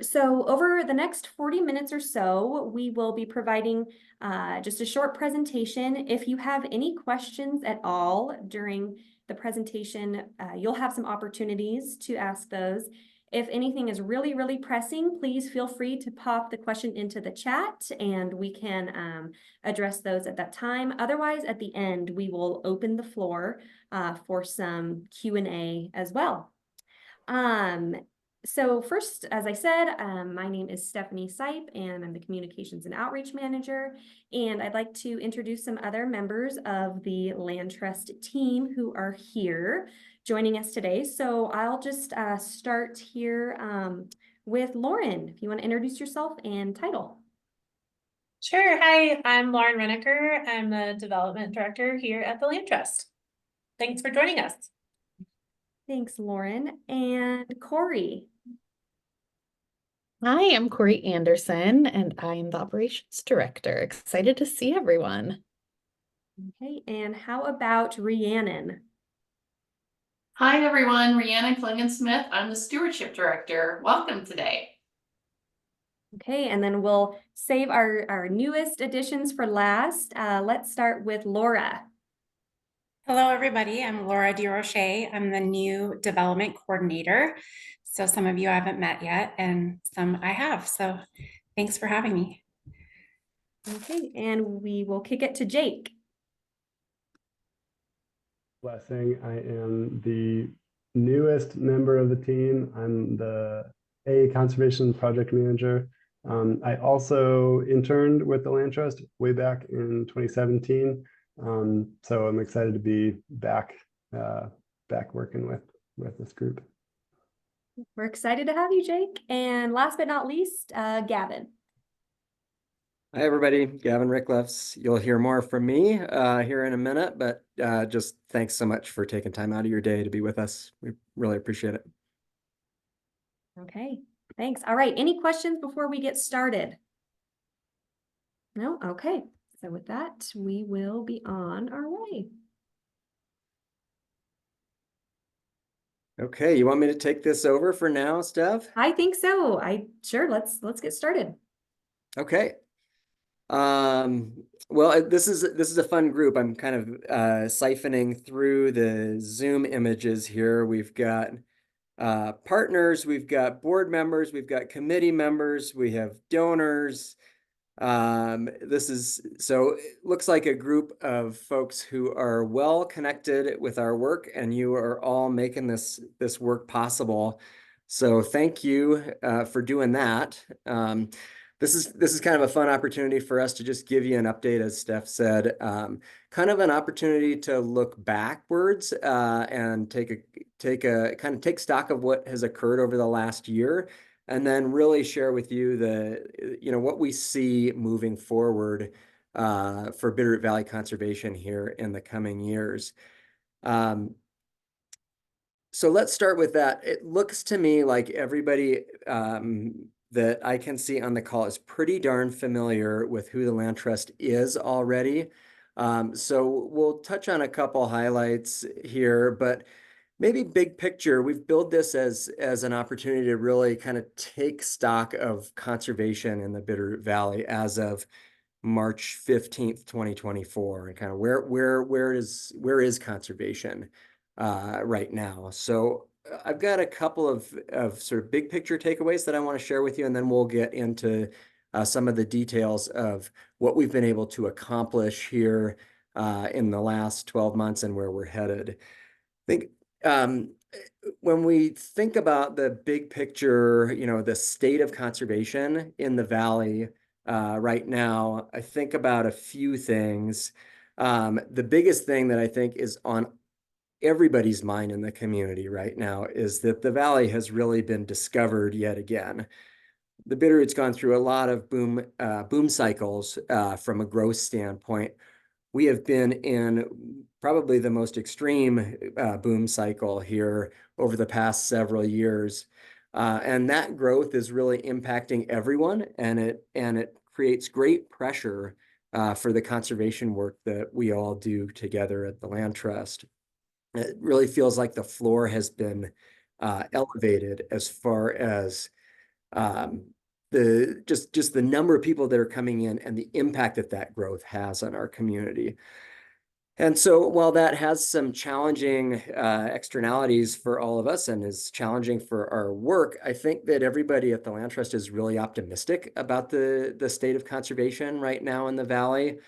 So over the next 40 minutes or so, we will be providing just a short presentation. If you have any questions at all during the presentation, you'll have some opportunities to ask those. If anything is really, really pressing, please feel free to pop the question into the chat and we can address those at that time. Otherwise, at the end, we will open the floor for some Q&A as well. So first, as I said, my name is Stephanie Sipe, and I'm the Communications and Outreach Manager. And I'd like to introduce some other members of the Land Trust team who are here joining us today. So I'll just start here with Lauren, if you want to introduce yourself and title. Sure. Hi, I'm Lauren Reneker. I'm the Development Director here at the Land Trust. Thanks for joining us. Thanks, Lauren. And Corey. Hi, I'm Corey Anderson, and I'm the Operations Director. Excited to see everyone. Okay, and how about Rhiannon? Hi, everyone. Rhiannon Klingon-Smith. I'm the Stewardship Director. Welcome today. Okay, and then we'll save our newest additions for last. Let's start with Laura. Hello, everybody. I'm Laura DeRoche. I'm the new Development Coordinator. So some of you I haven't met yet, and some I have. So thanks for having me. Okay, and we will kick it to Jake. Blessing. I am the newest member of the team. I'm the Conservation Project Manager. I also interned with the Land Trust way back in 2017. So I'm excited to be back working with this group. We're excited to have you, Jake. And last but not least, Gavin. Hi, everybody. Gavin Rickliffs. You'll hear more from me here in a minute, but just thanks so much for taking time out of your day to be with us. We really appreciate it. Okay, thanks. All right, any questions before we get started? No? Okay, so with that, we will be on our way. Okay, you want me to take this over for now, Steph? I think so. Sure, let's get started. Okay. Well, this is a fun group. I'm kind of siphoning through the Zoom images here. We've got partners, we've got board members, we've got committee members, we have donors. So it looks like a group of folks who are well connected with our work, and you are all making this work possible. So thank you for doing that. This is kind of a fun opportunity for us to just give you an update, as Steph said, kind of an opportunity to look backwards and take stock of what has occurred over the last year, and then really share with you what we see moving forward for Bitterroot Valley conservation here in the coming years. So let's start with that. It looks to me like everybody that I can see on the call is pretty darn familiar with who the Land Trust is already. So we'll touch on a couple highlights here, but maybe big picture, we've built this as an opportunity to really kind of take stock of conservation in the Bitterroot Valley as of March 15th, 2024, and kind of where is conservation right now. So I've got a couple of sort of big picture takeaways that I want to share with you, and then we'll get into some of the details of what we've been able to accomplish here in the last 12 months and where we're headed. I think when we think about the big picture, the state of conservation in the Valley right now, I think about a few things. The biggest thing that I think is on everybody's mind in the community right now is that the Valley has really been discovered yet again. The Bitterroot's gone through a lot of boom cycles from a growth standpoint. We have been in probably the most extreme boom cycle here over the past several years. And that growth is really impacting everyone, and it creates great pressure for the conservation work that we all do together at the Land Trust. It really feels like the floor has been elevated as far as just the number of people that are coming in and the impact that that growth has on our community. And so while that has some challenging externalities for all of us and is challenging for our work, I think that everybody at the Land Trust is really optimistic about the state of conservation right now in the Valley.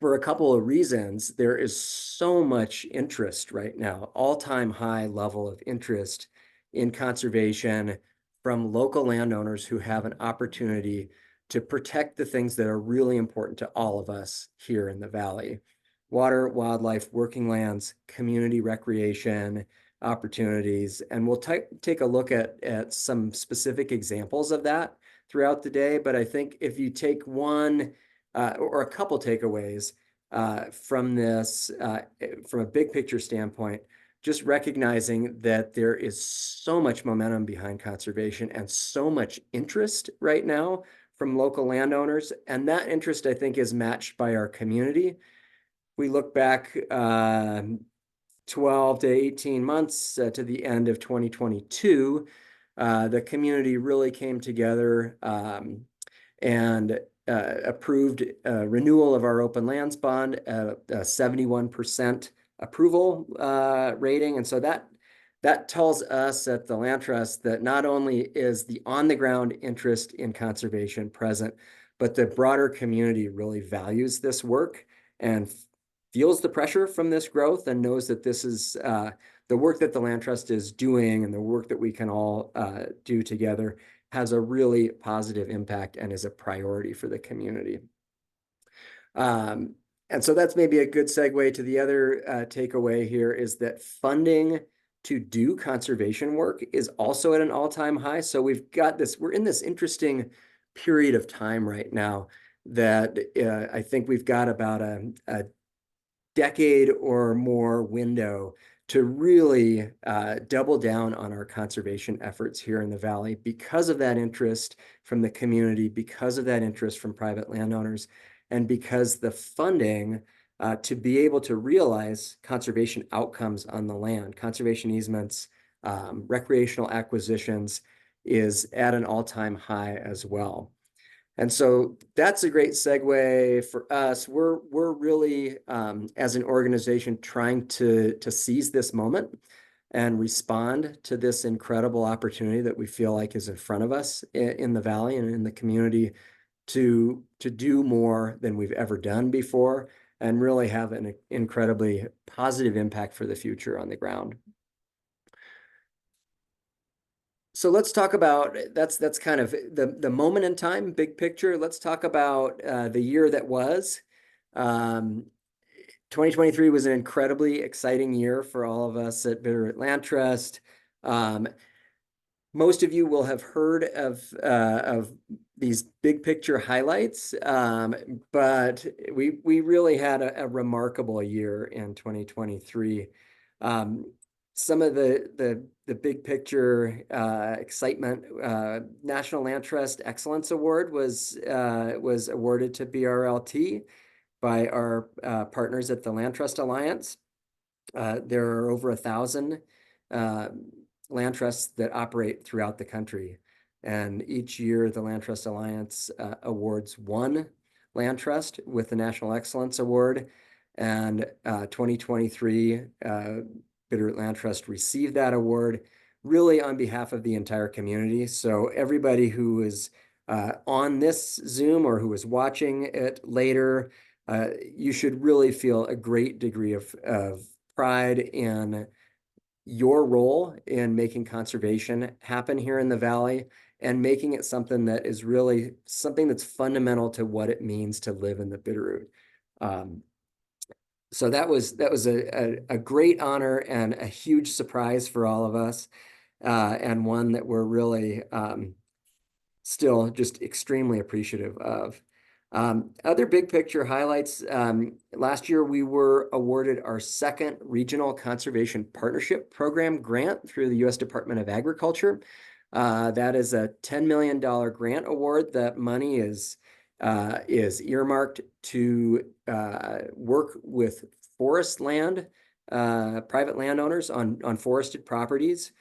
For a couple of reasons. There is so much interest right now, all-time high level of interest in conservation from local landowners who have an opportunity to protect the things that are really important to all of us here in the Valley. Water, wildlife, working lands, community recreation opportunities. And we'll take a look at some specific examples of that throughout the day. But I think if you take one or a couple takeaways from this, from a big picture standpoint, just recognizing that there is so much momentum behind conservation and so much interest right now from local landowners. And that interest, I think, is matched by our community. We look back 12 to 18 months to the end of 2022, the community really came together and approved renewal of our open lands bond, a 71% approval rating. And so that tells us at the Land Trust that not only is the on-the-ground interest in conservation present, but the broader community really values this work and feels the pressure from this growth and knows that this is the work that the Land Trust is doing and the work that we can all do together has a really positive impact and is a priority for the community. And so that's maybe a good segue to the other takeaway here is that funding to do conservation work is also at an all-time high. So we've got this, we're in this interesting period of time right now that I think we've got about a decade or more window to really double down on our conservation efforts here in the Valley because of that interest from the community, because of that interest from private landowners, and because the funding to be able to realize conservation outcomes on the land, conservation easements, recreational acquisitions is at an all-time high as well. And so that's a great segue for us. We're really, as an organization, trying to seize this moment and respond to this incredible opportunity that we feel like is in front of us in the Valley and in the community to do more than we've ever done before and really have an incredibly positive impact for the future on the ground. So let's talk about, that's kind of the moment in time, big picture. Let's talk about the year that was. 2023 was an incredibly exciting year for all of us at Bitterroot Land Trust. Most of you will have heard of these big picture highlights, but we really had a remarkable year in 2023. Some of the big picture excitement, National Land Trust Excellence Award was awarded to BRLT by our partners at the Land Trust Alliance. There are over 1,000 land trusts that operate throughout the country. And each year the Land Trust Alliance awards one land trust with the National Excellence Award. And 2023, Bitterroot Land Trust received that award really on behalf of the entire community. So everybody who is on this Zoom or who is watching it later, you should really feel a great degree of pride in your role in making conservation happen here in the Valley and making it something that is really something that's fundamental to what it means to live in the Bitterroot. So that was a great honor and a huge surprise for all of us, and one that we're really still just extremely appreciative of. Other big picture highlights, last year we were awarded our second Regional Conservation Partnership Program grant through the U.S. Department of Agriculture. That is a $10 million grant award. That money is earmarked to work with forest land, private landowners on forested properties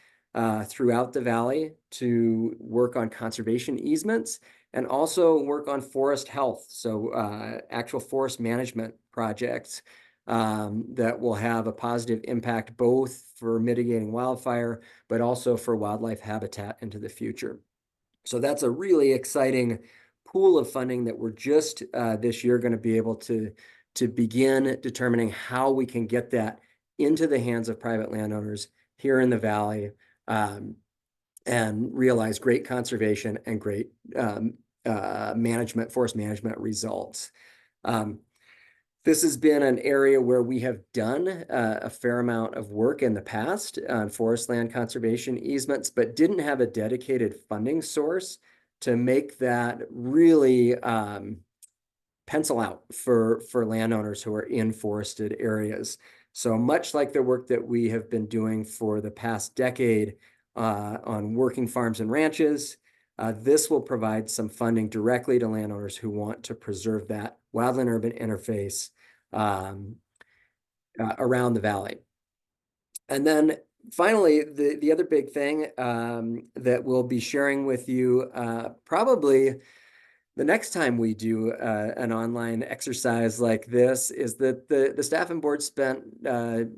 throughout the valley to work on conservation easements and also work on forest health. So actual forest management projects that will have a positive impact both for mitigating wildfire, but also for wildlife habitat into the future. So that's a really exciting pool of funding that we're just this year going to be able to begin determining how we can get that into the hands of private landowners here in the valley, and realize great conservation and great forest management results. This has been an area where we have done a fair amount of work in the past on forest land conservation easements, but didn't have a dedicated funding source to make that really pencil out for landowners who are in forested areas. So much like the work that we have been doing for the past decade on working farms and ranches, this will provide some funding directly to landowners who want to preserve that wildland-urban interface around the valley. And then finally, the other big thing that we'll be sharing with you probably the next time we do an online exercise like this is that the staff and board spent the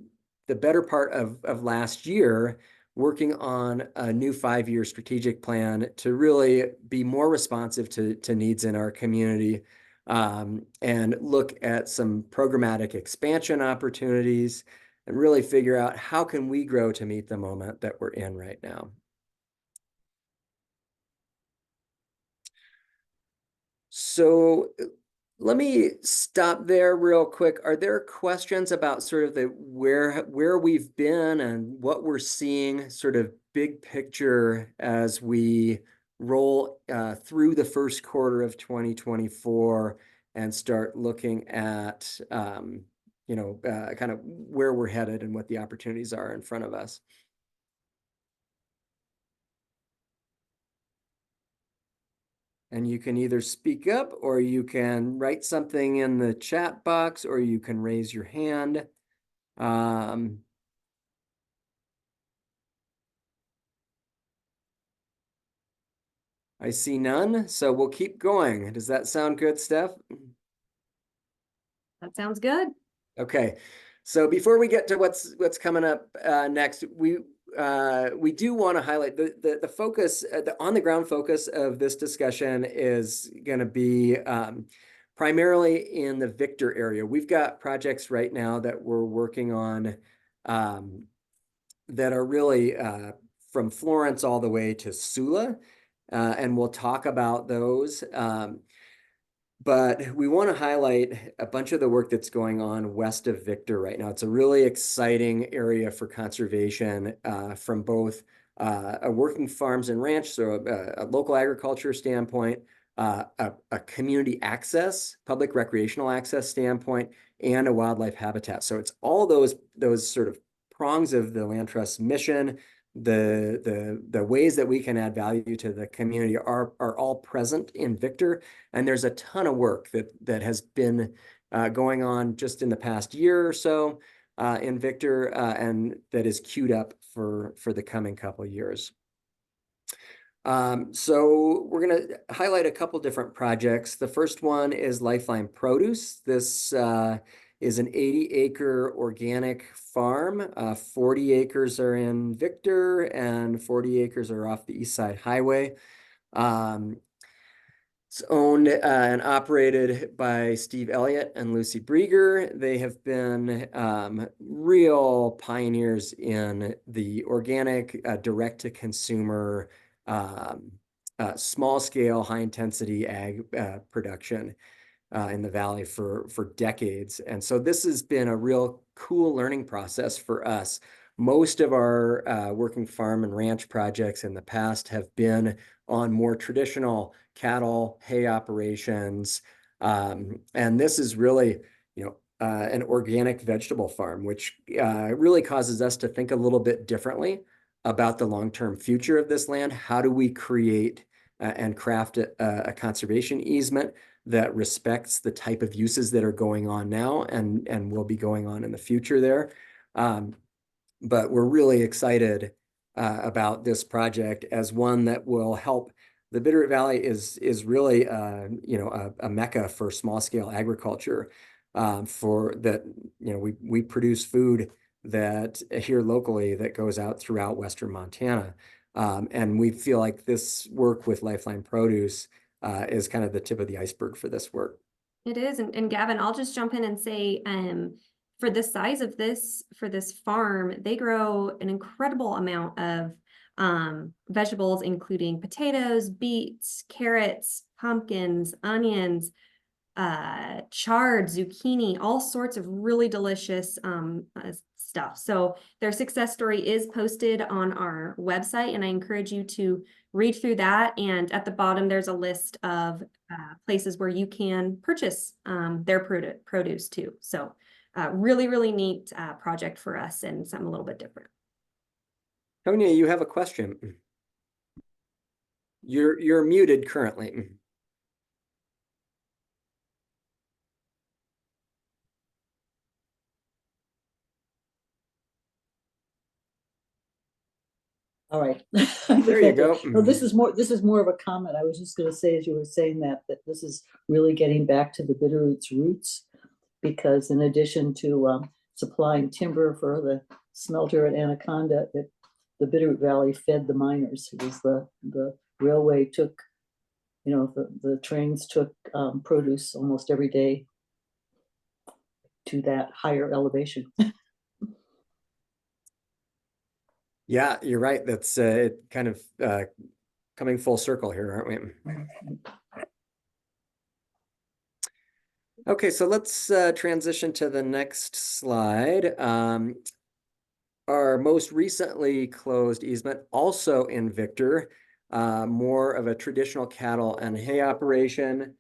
better part of last year working on a new 5-year strategic plan to really be more responsive to needs in our community, and look at some programmatic expansion opportunities and really figure out how can we grow to meet the moment that we're in right now. So let me stop there real quick. Are there questions about sort of where we've been and what we're seeing sort of big picture as we roll through the first quarter of 2024 and start looking at, kind of where we're headed and what the opportunities are in front of us? And you can either speak up or you can write something in the chat box or you can raise your hand. I see none, so we'll keep going. Does that sound good, Steph? That sounds good. Okay, so before we get to what's coming up next, we do want to highlight the focus, the on-the-ground focus of this discussion is going to be primarily in the Victor area. We've got projects right now that we're working on that are really from Florence all the way to Sula, and we'll talk about those. But we want to highlight a bunch of the work that's going on west of Victor right now. It's a really exciting area for conservation from both a working farms and ranch, so a local agriculture standpoint, a community access, public recreational access standpoint, and a wildlife habitat. So it's all those sort of prongs of the Land Trust mission. The ways that we can add value to the community are all present in Victor, and there's a ton of work that has been going on just in the past year or so in Victor, and that is queued up for the coming couple of years. So we're going to highlight a couple different projects. The first one is Lifeline Produce. This is an 80-acre organic farm. 40 acres are in Victor and 40 acres are off the East Side Highway. It's owned and operated by Steve Elliott and Lucy Brieger. They have been real pioneers in the organic, direct-to-consumer, small-scale, high-intensity ag production in the valley for decades. And so this has been a real cool learning process for us. Most of our working farm and ranch projects in the past have been on more traditional cattle, hay operations. And this is really, an organic vegetable farm, which really causes us to think a little bit differently about the long-term future of this land. How do we create and craft a conservation easement that respects the type of uses that are going on now and will be going on in the future there? But we're really excited about this project as one that will help. The Bitterroot Valley is really you know, a mecca for small scale agriculture. For that, you know, we produce food that here locally that goes out throughout Western Montana. And we feel like this work with Lifeline Produce is kind of the tip of the iceberg for this work. It is, and Gavin, I'll just jump in and say, for the size of this, for this farm, they grow an incredible amount of vegetables, including potatoes, beets, carrots, pumpkins, onions, chard, zucchini, all sorts of really delicious stuff. So their success story is posted on our website, and I encourage you to read through that. And at the bottom, there's a list of places where you can purchase their produce too. So really, really neat project for us and something a little bit different. Tonya, you have a question. You're muted currently. All right. There you go. No, this is more of a comment. I was just gonna say, as you were saying that this is really getting back to the Bitterroot's roots, because in addition to supplying timber for the smelter at Anaconda, the Bitterroot Valley fed the miners. It was the railway took, you know, the trains took produce almost every day to that higher elevation. Yeah, you're right. That's it kind of coming full circle here, aren't we? Okay, so let's transition to the next slide. Our most recently closed easement, also in Victor, more of a traditional cattle and hay operation.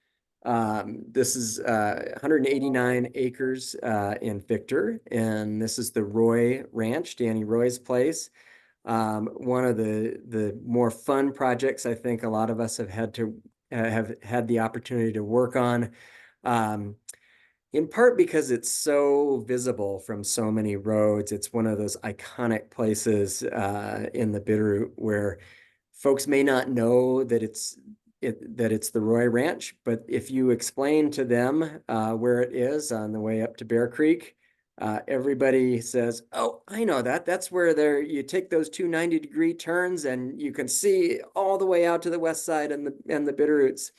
This is 189 acres in Victor, and this is the Roy Ranch, Danny Roy's place. One of the more fun projects I think a lot of us have had the opportunity to work on. In part because it's so visible from so many roads. It's one of those iconic places in the Bitterroot where folks may not know that it's the Roy Ranch, but if you explain to them where it is on the way up to Bear Creek, everybody says, "Oh, I know that. That's where you take those two 90-degree turns and you can see all the way out to the west side and the Bitterroots."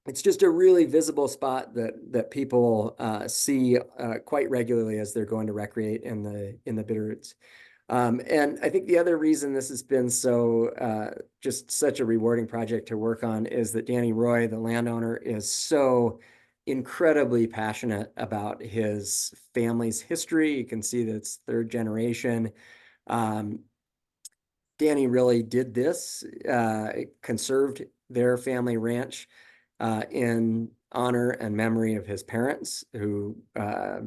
It's just a really visible spot that people see quite regularly as they're going to recreate in the Bitterroots. And I think the other reason this has been so just such a rewarding project to work on is that Danny Roy, the landowner, is so incredibly passionate about his family's history. You can see that it's third generation. Danny really did this, conserved their family ranch in honor and memory of his parents, who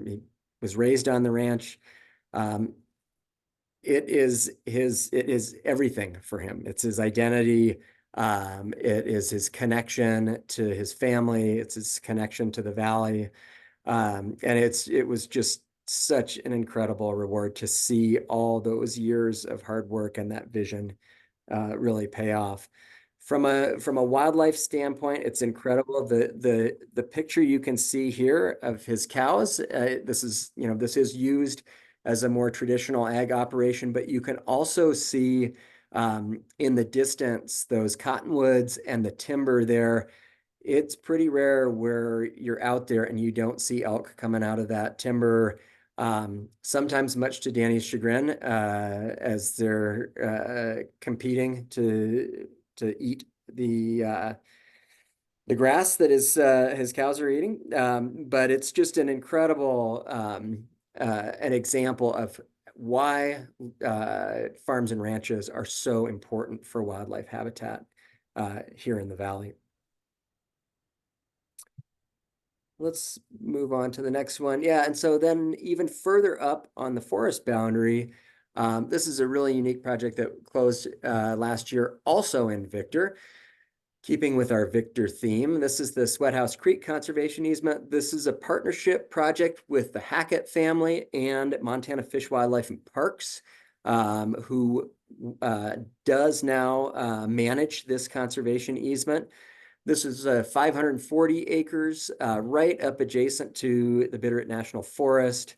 he was raised on the ranch. It is everything for him. It's his identity. It is his connection to his family. It's his connection to the valley. And it was just such an incredible reward to see all those years of hard work and that vision really pay off. From a wildlife standpoint, it's incredible. The picture you can see here of his cows. This is used as a more traditional ag operation, but you can also see in the distance those cottonwoods and the timber there. It's pretty rare where you're out there and you don't see elk coming out of that timber. Sometimes much to Danny's chagrin, as they're competing to eat the grass that his cows are eating. But it's just an incredible an example of why farms and ranches are so important for wildlife habitat here in the valley. Let's move on to the next one. Yeah, and so then even further up on the forest boundary, this is a really unique project that closed last year, also in Victor. Keeping with our Victor theme, this is the Sweathouse Creek Conservation Easement. This is a partnership project with the Hackett family and Montana Fish, Wildlife, and Parks. who does now manage this conservation easement. This is 540 acres right up adjacent to the Bitterroot National Forest.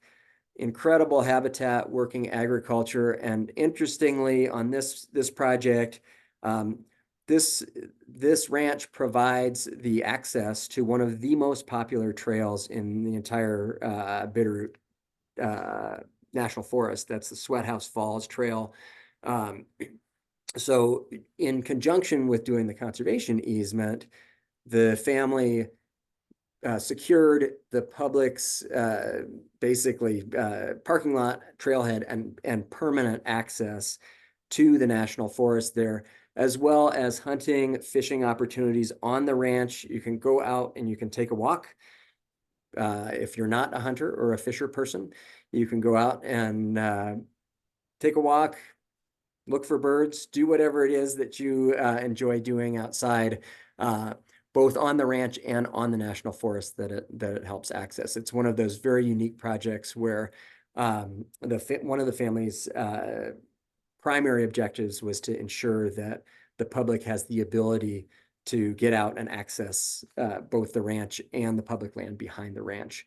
Incredible habitat, working agriculture, and interestingly, on this project, this ranch provides the access to one of the most popular trails in the entire Bitterroot National Forest. That's the Sweat House Falls Trail. So in conjunction with doing the conservation easement, the family secured the public's basically parking lot, trailhead, and permanent access to the national forest there, as well as hunting, fishing opportunities on the ranch. You can go out and you can take a walk. If you're not a hunter or a fisher person, you can go out and take a walk, look for birds, do whatever it is that you enjoy doing outside, both on the ranch and on the national forest that it helps access. It's one of those very unique projects where one of the family's primary objectives was to ensure that the public has the ability to get out and access both the ranch and the public land behind the ranch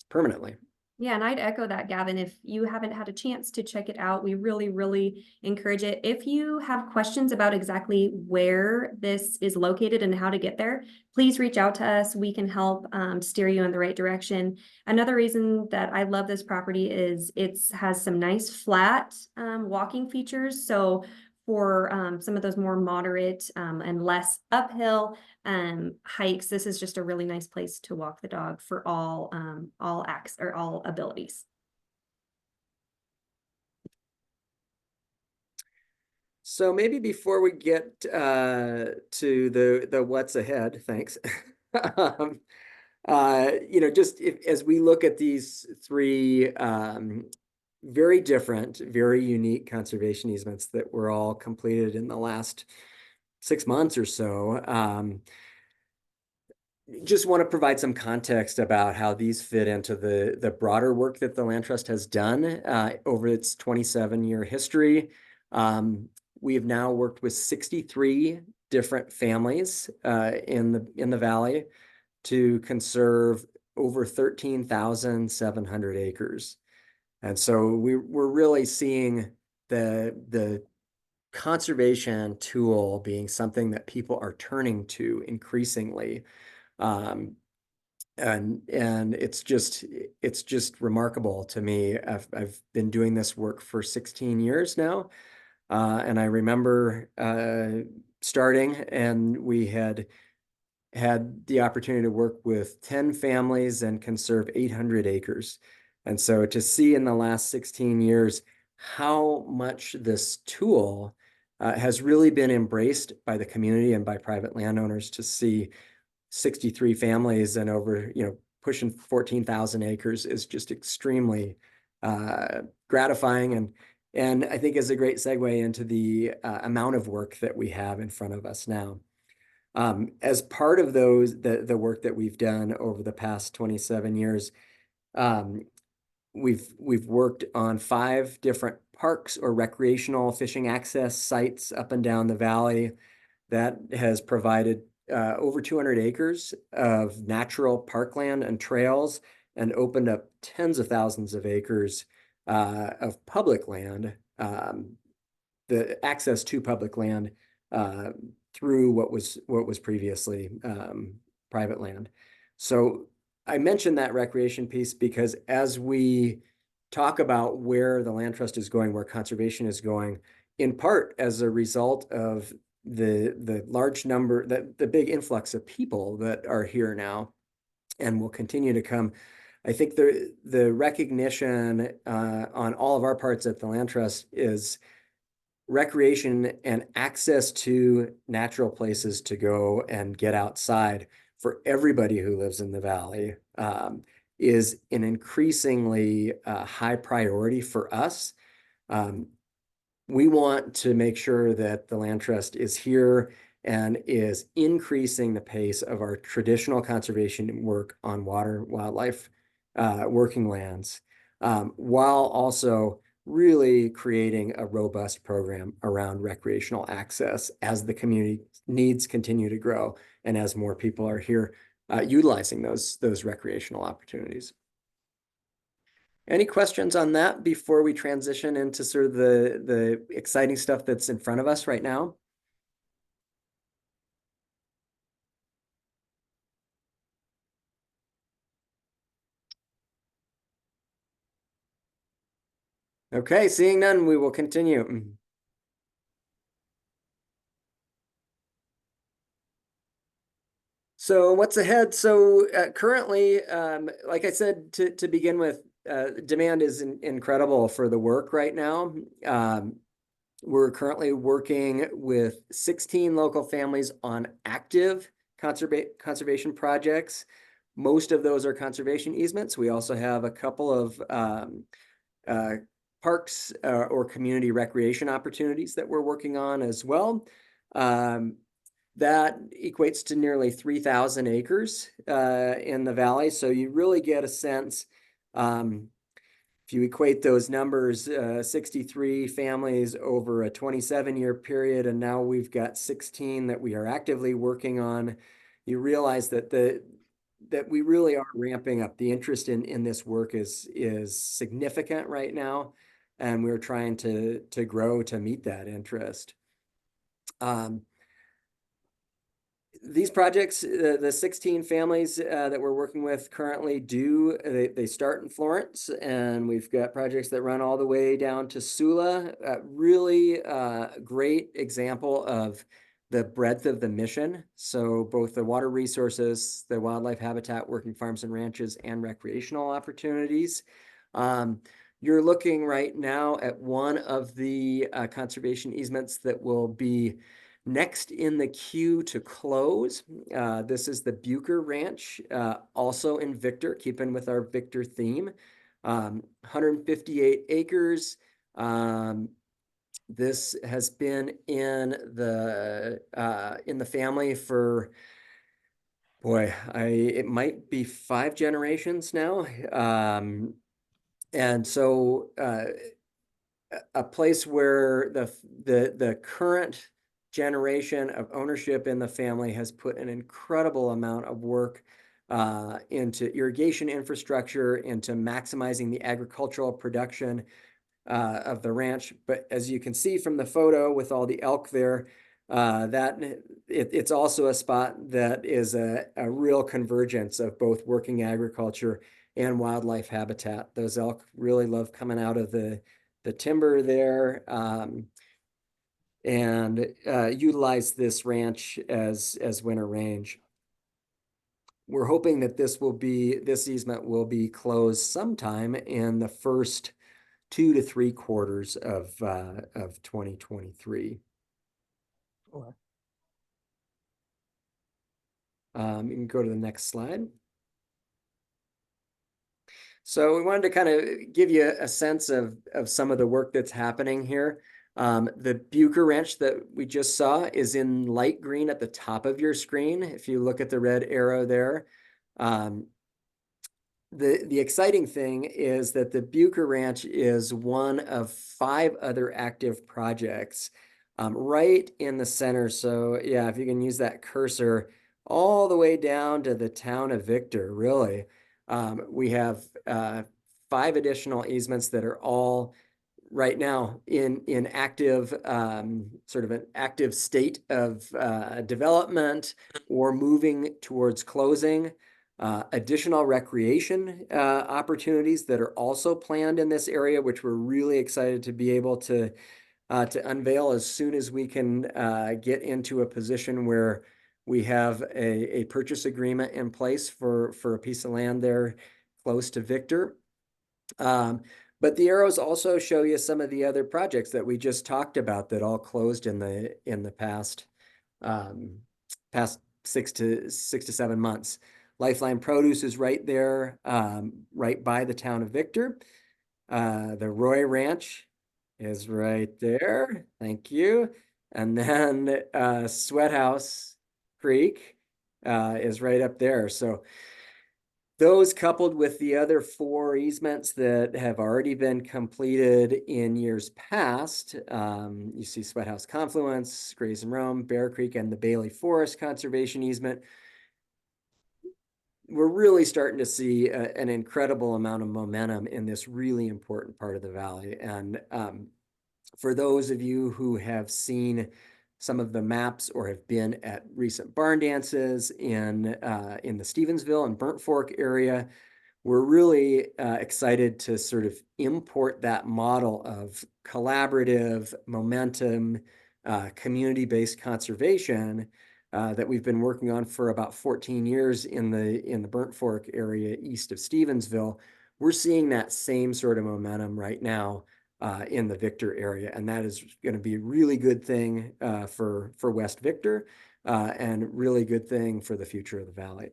permanently. Yeah, and I'd echo that, Gavin. If you haven't had a chance to check it out, we really, really encourage it. If you have questions about exactly where this is located and how to get there, please reach out to us. We can help steer you in the right direction. Another reason that I love this property is it has some nice flat walking features. So for some of those more moderate and less uphill hikes, this is just a really nice place to walk the dog for all abilities. So maybe before we get to the what's ahead, thanks. Just as we look at these three very different, very unique conservation easements that were all completed in the last 6 months or so, just want to provide some context about how these fit into the broader work that the Land Trust has done over its 27-year history. We have now worked with 63 different families in the valley to conserve over 13,700 acres. And so we're really seeing the conservation tool being something that people are turning to increasingly. And it's just remarkable to me. I've been doing this work for 16 years now. And I remember starting, and we had the opportunity to work with 10 families and conserve 800 acres. And so to see in the last 16 years how much this tool has really been embraced by the community and by private landowners, to see 63 families and over, pushing 14,000 acres is just extremely gratifying, and I think is a great segue into the amount of work that we have in front of us now. As part of the work that we've done over the past 27 years, we've worked on 5 different parks or recreational fishing access sites up and down the valley that has provided over 200 acres of natural parkland and trails, and opened up tens of thousands of acres of public land, the access to public land through what was previously private land. So I mentioned that recreation piece because as we talk about where the Land Trust is going, where conservation is going, in part as a result of the large number, the big influx of people that are here now and will continue to come, I think the recognition on all of our parts at the Land Trust is recreation and access to natural places to go and get outside for everybody who lives in the valley is an increasingly high priority for us. We want to make sure that the Land Trust is here and is increasing the pace of our traditional conservation work on water, wildlife, working lands, while also really creating a robust program around recreational access as the community needs continue to grow and as more people are here utilizing those recreational opportunities. Any questions on that before we transition into sort of the exciting stuff that's in front of us right now? Okay, seeing none, we will continue. So what's ahead? So currently, like I said, to begin with, demand is incredible for the work right now. We're currently working with 16 local families on active conservation projects. Most of those are conservation easements. We also have a couple of parks or community recreation opportunities that we're working on as well. That equates to nearly 3,000 acres in the valley. So you really get a sense, if you equate those numbers, 63 families over a 27-year period, and now we've got 16 that we are actively working on, you realize that that we really are ramping up. The interest in this work is significant right now, and we're trying to grow to meet that interest. These projects, the 16 families that we're working with currently they start in Florence, and we've got projects that run all the way down to Sula. Really great example of the breadth of the mission. So both the water resources, the wildlife habitat, working farms and ranches, and recreational opportunities. You're looking right now at one of the conservation easements that will be next in the queue to close. This is the Bucher Ranch, also in Victor, keeping with our Victor theme. 158 acres. This has been in the family for, boy, it might be 5 generations now. And so a place where the current generation of ownership in the family has put an incredible amount of work into irrigation infrastructure, into maximizing the agricultural production of the ranch. But as you can see from the photo with all the elk there, it's also a spot that is a real convergence of both working agriculture and wildlife habitat. Those elk really love coming out of the timber there, and utilize this ranch as winter range. We're hoping that this easement will be closed sometime in the first 2 to 3 quarters of 2023. Sure. You can go to the next slide. So we wanted to kind of give you a sense of some of the work that's happening here. The Bucher Ranch that we just saw is in light green at the top of your screen. If you look at the red arrow there, the exciting thing is that the Bucher Ranch is one of 5 other active projects right in the center. So yeah, if you can use that cursor all the way down to the town of Victor, really. We have 5 additional easements that are all right now in active, sort of an active state of development or moving towards closing. Additional recreation opportunities that are also planned in this area, which we're really excited to be able to unveil as soon as we can get into a position where we have a purchase agreement in place for a piece of land there close to Victor. But the arrows also show you some of the other projects that we just talked about that all closed in the past 6 to 7 months. Lifeline Produce is right there, right by the town of Victor. The Roy Ranch is right there. Thank you. And then Sweat House Creek is right up there. So Those coupled with the other 4 easements that have already been completed in years past, you see Sweat House Confluence, Grays and Rome, Bear Creek, and the Bailey Forest Conservation Easement. We're really starting to see an incredible amount of momentum in this really important part of the valley. And for those of you who have seen some of the maps or have been at recent barn dances in the Stevensville and Burnt Fork area, we're really excited to sort of import that model of collaborative momentum, community-based conservation that we've been working on for about 14 years in the Burnt Fork area east of Stevensville. We're seeing that same sort of momentum right now in the Victor area, and that is going to be a really good thing for West Victor and really good thing for the future of the valley.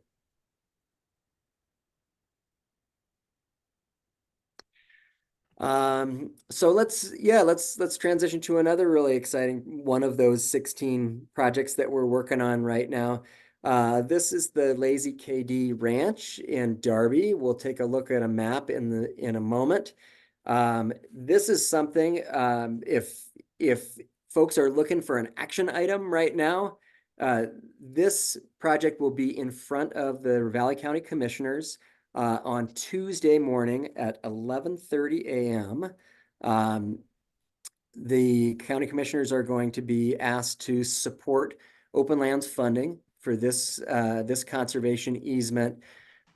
So let's transition to another really exciting one of those 16 projects that we're working on right now. This is the Lazy KD Ranch in Darby. We'll take a look at a map in a moment. This is something, if folks are looking for an action item right now, this project will be in front of the Valley County Commissioners on Tuesday morning at 11:30 a.m. The county commissioners are going to be asked to support open lands funding for this conservation easement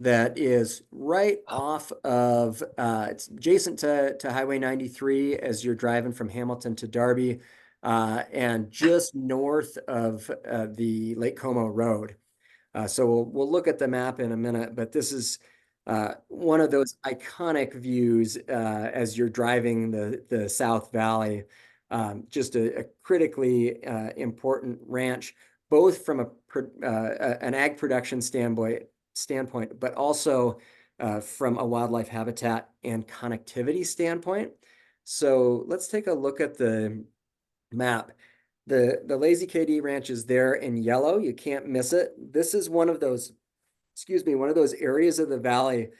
that is right off of, it's adjacent to Highway 93 as you're driving from Hamilton to Darby, and just north of the Lake Como Road. So we'll look at the map in a minute, but this is one of those iconic views as you're driving the South Valley. Just a critically important ranch, both from an ag production standpoint, but also from a wildlife habitat and connectivity standpoint. So let's take a look at the map. The Lazy KD Ranch is there in yellow. You can't miss it. This is one of those areas of the valley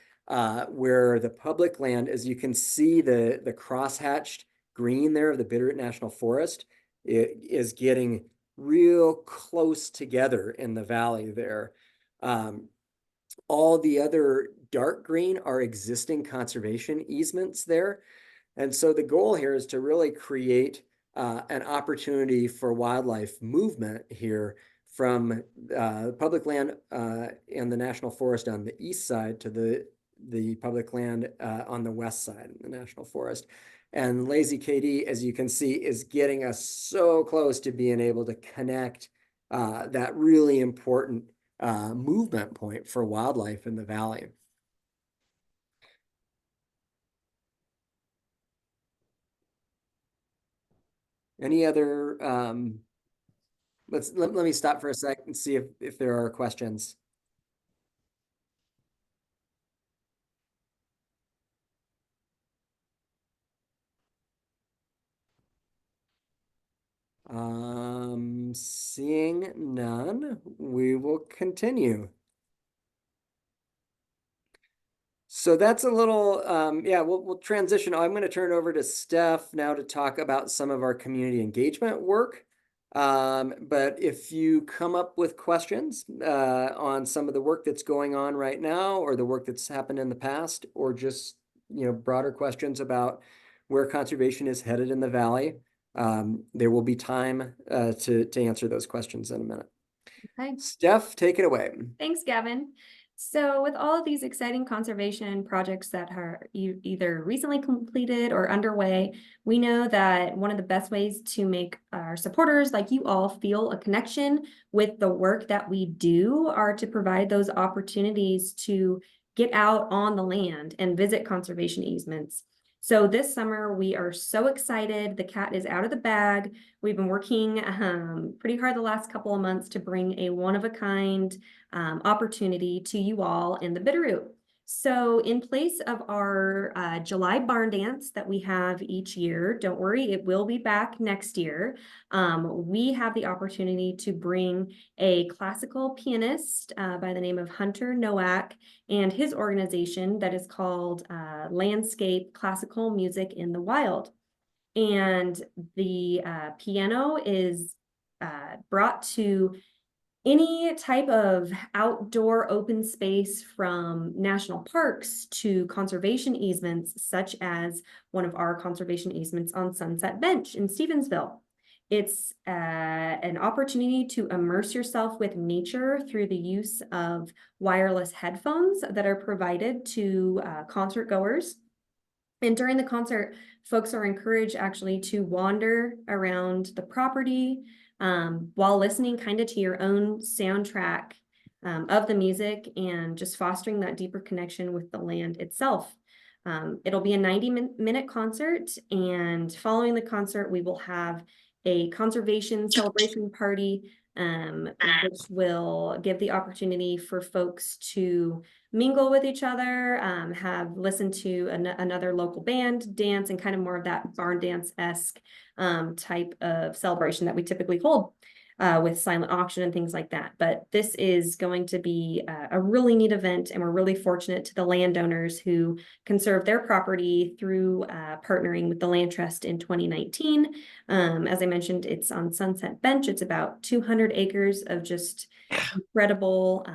where the public land, as you can see the crosshatched green there of the Bitterroot National Forest, it is getting real close together in the valley there. All the other dark green are existing conservation easements there. And so the goal here is to really create an opportunity for wildlife movement here from public land in the National Forest on the east side to the public land on the west side of the National Forest. And Lazy KD, as you can see, is getting us so close to being able to connect that really important movement point for wildlife in the valley. Any other, let me stop for a second and see if there are questions. Seeing none, we will continue. So that's a little, we'll transition. I'm going to turn it over to Steph now to talk about some of our community engagement work. But if you come up with questions on some of the work that's going on right now or the work that's happened in the past, or just, broader questions about where conservation is headed in the valley, there will be time to answer those questions in a minute. Okay. Steph, take it away. Thanks, Gavin. So with all of these exciting conservation projects that are either recently completed or underway, we know that one of the best ways to make our supporters like you all feel a connection with the work that we do are to provide those opportunities to get out on the land and visit conservation easements. So this summer, we are so excited. The cat is out of the bag. We've been working pretty hard the last couple of months to bring a one-of-a-kind opportunity to you all in the Bitterroot. So in place of our July barn dance that we have each year, don't worry, it will be back next year. We have the opportunity to bring a classical pianist by the name of Hunter Nowak and his organization that is called Landscape Classical Music in the Wild. And the piano is brought to any type of outdoor open space, from national parks to conservation easements, such as one of our conservation easements on Sunset Bench in Stevensville. It's an opportunity to immerse yourself with nature through the use of wireless headphones that are provided to concert goers. And during the concert, folks are encouraged actually to wander around the property while listening kind of to your own soundtrack of the music, and just fostering that deeper connection with the land itself. It'll be a 90-minute concert, and following the concert, we will have a conservation celebration party, which will give the opportunity for folks to mingle with each other, have listened to another local band dance, and kind of more of that barn dance-esque type of celebration that we typically hold with silent auction and things like that. But this is going to be a really neat event, and we're really fortunate to the landowners who conserve their property through partnering with the Land Trust in 2019. As I mentioned, it's on Sunset Bench. It's about 200 acres of just incredible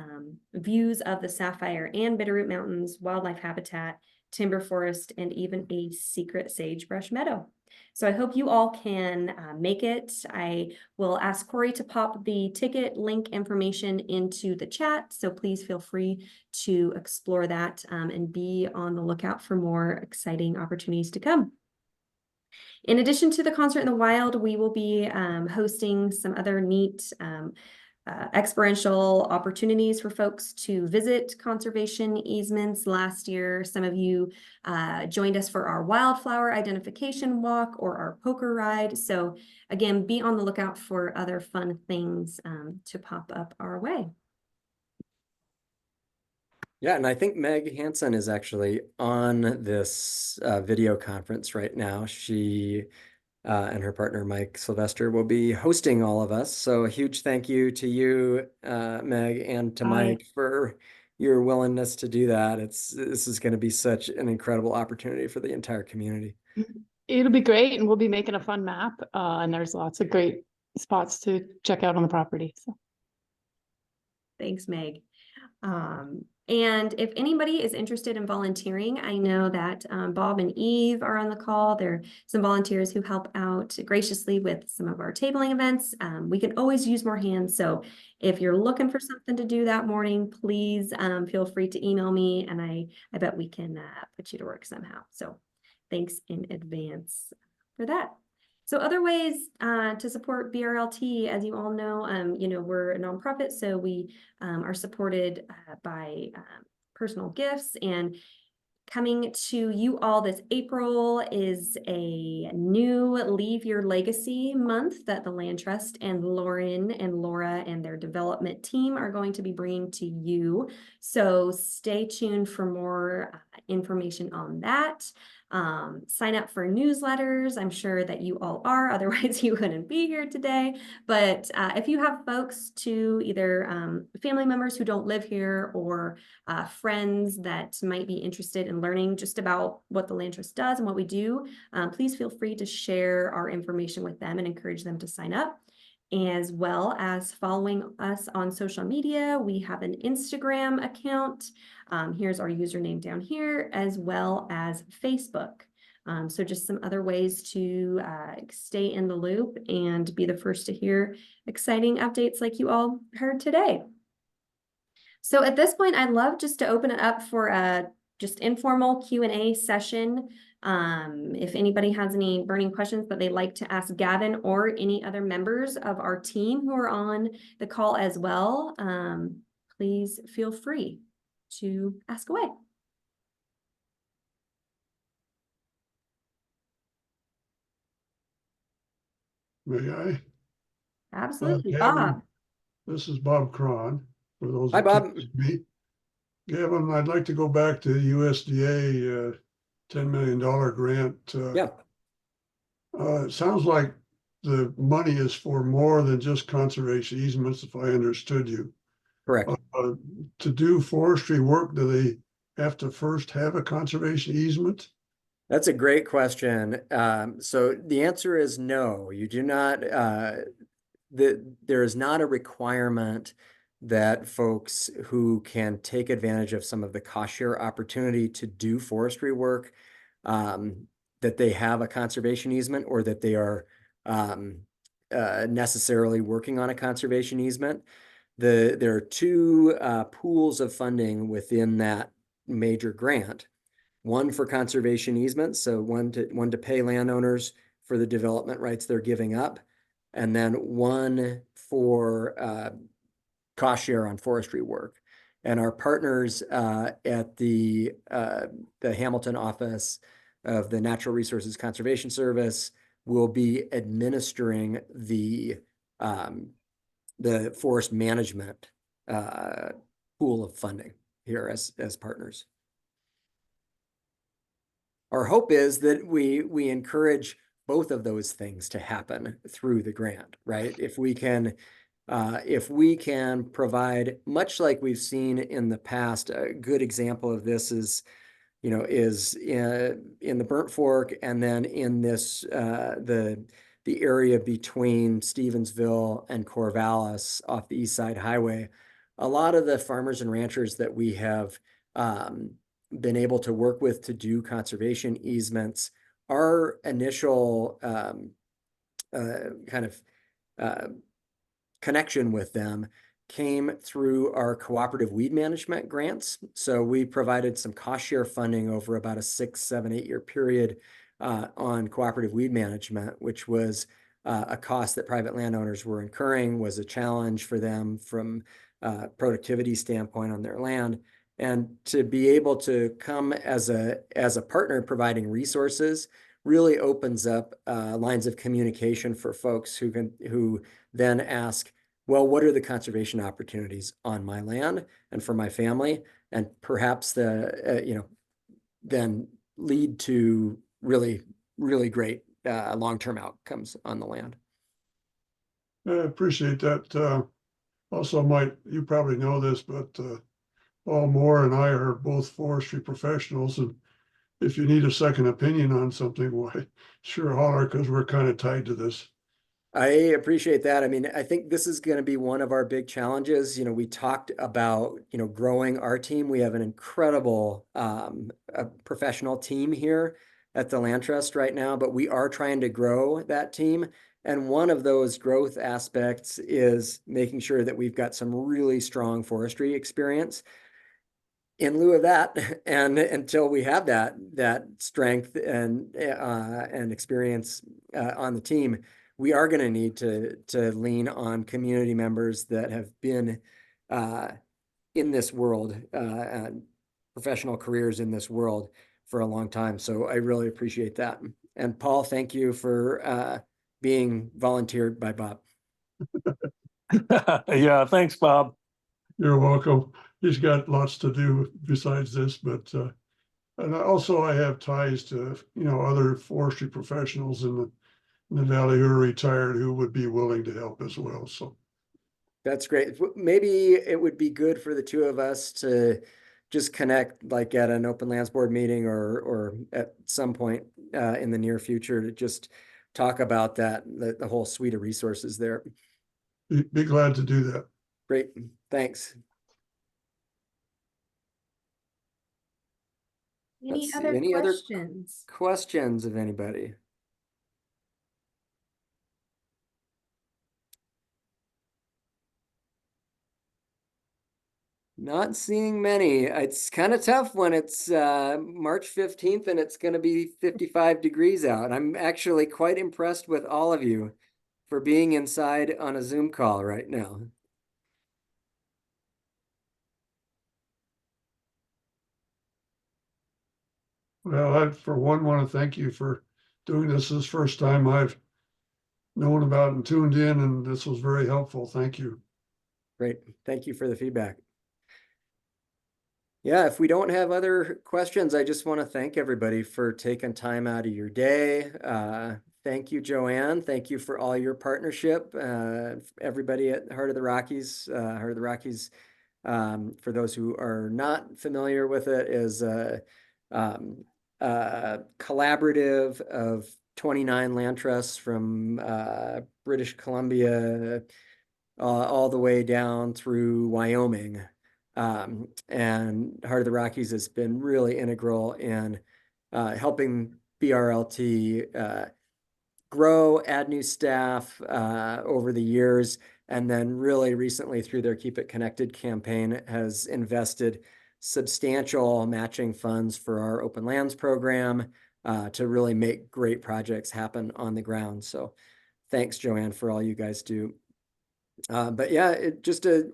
views of the Sapphire and Bitterroot Mountains, wildlife habitat, timber forest, and even a secret sagebrush meadow. So I hope you all can make it. I will ask Corey to pop the ticket link information into the chat, so please feel free to explore that and be on the lookout for more exciting opportunities to come. In addition to the concert in the wild, we will be hosting some other neat experiential opportunities for folks to visit conservation easements. Last year, some of you joined us for our wildflower identification walk or our poker ride. So again, be on the lookout for other fun things to pop up our way. Yeah, and I think Meg Hansen is actually on this video conference right now. She and her partner, Mike Sylvester, will be hosting all of us. So a huge thank you to you, Meg, and to Mike for your willingness to do that. This is going to be such an incredible opportunity for the entire community. It'll be great, and we'll be making a fun map, and there's lots of great spots to check out on the property. So. Thanks, Meg. And if anybody is interested in volunteering, I know that Bob and Eve are on the call. There are some volunteers who help out graciously with some of our tabling events. We can always use more hands. So if you're looking for something to do that morning, please feel free to email me, and I bet we can put you to work somehow. So thanks in advance for that. So other ways to support BRLT, as you all know, we're a nonprofit, so we are supported by personal gifts. And coming to you all this April is a new Leave Your Legacy month that the Land Trust and Lauren and Laura and their development team are going to be bringing to you. So stay tuned for more information on that. Sign up for newsletters. I'm sure that you all are, otherwise you wouldn't be here today. But if you have folks to either family members who don't live here, or friends that might be interested in learning just about what the Land Trust does and what we do, please feel free to share our information with them and encourage them to sign up. As well as following us on social media. We have an Instagram account. Here's our username down here, as well as Facebook. So just some other ways to stay in the loop and be the first to hear exciting updates like you all heard today. So at this point, I'd love just to open it up for a just informal Q&A session. If anybody has any burning questions that they'd like to ask Gavin or any other members of our team who are on the call as well, please feel free to ask away. May I? Absolutely, Gavin, Bob. this is Bob Cron, for those Hi, who Bob. can't see me. Gavin, I'd like to go back to USDA $10 million grant. Yeah, It sounds like the money is for more than just conservation easements, if I understood you. correct. To do forestry work, do they have to first have a conservation easement? That's a great question. So the answer is no, you do not, there is not a requirement that folks who can take advantage of some of the cost share opportunity to do forestry work, that they have a conservation easement or that they are necessarily working on a conservation easement. There are two pools of funding within that major grant. One for conservation easements, so one to pay landowners for the development rights they're giving up, and then one for cost share on forestry work. And our partners at the Hamilton office of the Natural Resources Conservation Service will be administering the forest management pool of funding here as partners. Our hope is that we encourage both of those things to happen through the grant, right? If we can provide, much like we've seen in the past, a good example of this is in the Burnt Fork, and then in this the area between Stevensville and Corvallis off the East Side Highway. A lot of the farmers and ranchers that we have been able to work with to do conservation easements, our initial connection with them came through our cooperative weed management grants. So we provided some cost share funding over about a 6, 7, 8 year period on cooperative weed management, which was a cost that private landowners were incurring, was a challenge for them from a productivity standpoint on their land. And to be able to come as a partner providing resources really opens up lines of communication for folks who then ask, well, what are the conservation opportunities on my land and for my family? And perhaps then lead to really, really great long-term outcomes on the land. I appreciate that. Also, you probably know this, but Paul Moore and I are both forestry professionals, and if you need a second opinion on something, why, sure holler, because we're kind of tied to this. I appreciate that. I mean, I think this is going to be one of our big challenges. We talked about, growing our team. We have an incredible professional team here at the Land Trust right now, but we are trying to grow that team. And one of those growth aspects is making sure that we've got some really strong forestry experience. In lieu of that, and until we have that strength and experience on the team, we are going to need to lean on community members that have been in this world, professional careers in this world for a long time. So I really appreciate that. And Paul, thank you for being volunteered by Bob. Yeah, thanks, Bob. You're welcome. He's got lots to do besides this, but and also I have ties to other forestry professionals in the valley who are retired who would be willing to help as well. So that's great. Maybe it would be good for the two of us to just connect, like at an open lands board meeting or at some point in the near future, to just talk about that, the whole suite of resources there. Be glad to do that. Great, thanks. Any Let's see, other any other questions? questions of anybody? Not seeing many. It's kind of tough when it's March 15th and it's going to be 55 degrees out. I'm actually quite impressed with all of you for being inside on a Zoom call right now. Well, I, for one, want to thank you for doing this. This is the first time I've known about and tuned in, and this was very helpful. Thank you. Great. Thank you for the feedback. Yeah, if we don't have other questions, I just want to thank everybody for taking time out of your day. Thank you, Joanne. Thank you for all your partnership. Everybody at Heart of the Rockies, for those who are not familiar with it, is um, a collaborative of 29 land trusts from British Columbia all the way down through Wyoming. And Heart of the Rockies has been really integral in helping BRLT grow, add new staff over the years, and then really recently through their Keep It Connected campaign has invested substantial matching funds for our open lands program to really make great projects happen on the ground. So thanks, Joanne, for all you guys do. But yeah, just a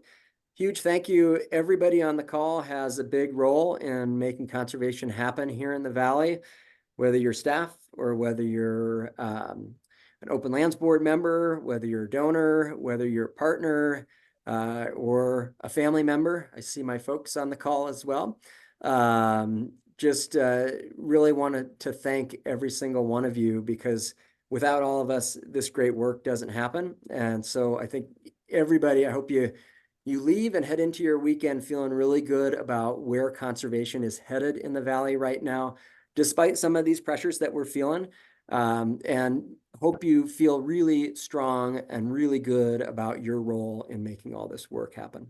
huge thank you. Everybody on the call has a big role in making conservation happen here in the Valley, whether you're staff or whether you're an open lands board member, whether you're a donor, whether you're a partner or a family member. I see my folks on the call as well. Just really wanted to thank every single one of you, because without all of us, this great work doesn't happen. And so I think everybody, I hope you leave and head into your weekend feeling really good about where conservation is headed in the Valley right now, despite some of these pressures that we're feeling. And hope you feel really strong and really good about your role in making all this work happen.